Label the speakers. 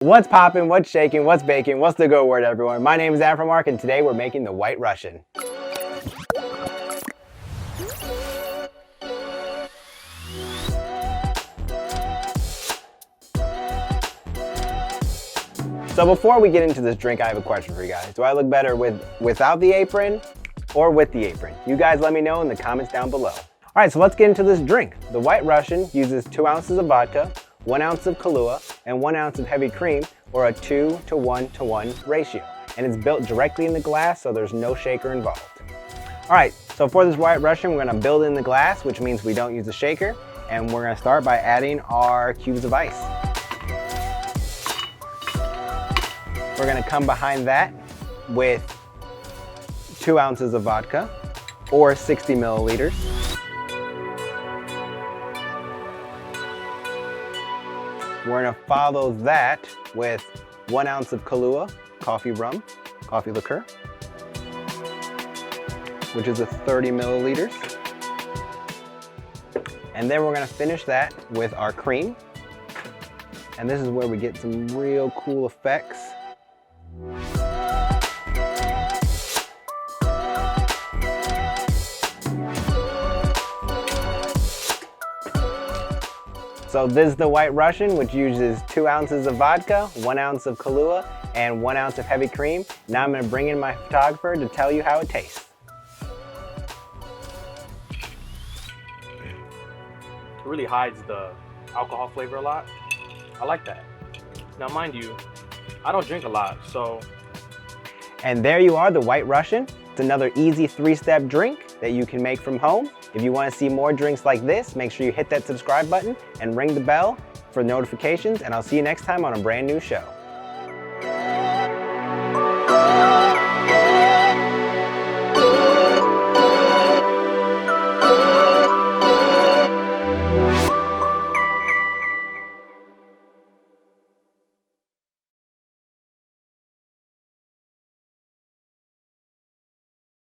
Speaker 1: What's poppin', what's shaking, what's baking, what's the go word, everyone? My name is Afro, and today we're making the White Russian. So before we get into this drink, I have a question for you guys. Do I look better without the apron or with the apron? You guys let me know in the comments down below. All right, so let's get into this drink. The White Russian uses 2 ounces of vodka, 1 ounce of Kahlua, and 1 ounce of heavy cream, or a 2 to 1 to 1 ratio. And it's built directly in the glass, so there's no shaker involved. All right, so for this White Russian, we're gonna build in the glass, which means we don't use a shaker, and we're gonna start by adding our cubes of ice. We're gonna come behind that with 2 ounces of vodka, or 60 milliliters. We're gonna follow that with 1 ounce of Kahlua, coffee liqueur, which is a 30 milliliters. And then we're gonna finish that with our cream. And this is where we get some real cool effects. So this is the White Russian, which uses 2 ounces of vodka, 1 ounce of Kahlua, and 1 ounce of heavy cream. Now I'm gonna bring in my photographer to tell you how it tastes.
Speaker 2: It really hides the alcohol flavor a lot. I like that. Now mind you, I don't drink a lot, so.
Speaker 1: And there you are, the White Russian. It's another easy 3-step drink that you can make from home. If you want to see more drinks like this, make sure you hit that subscribe button and ring the bell for notifications, and I'll see you next time on a brand new show.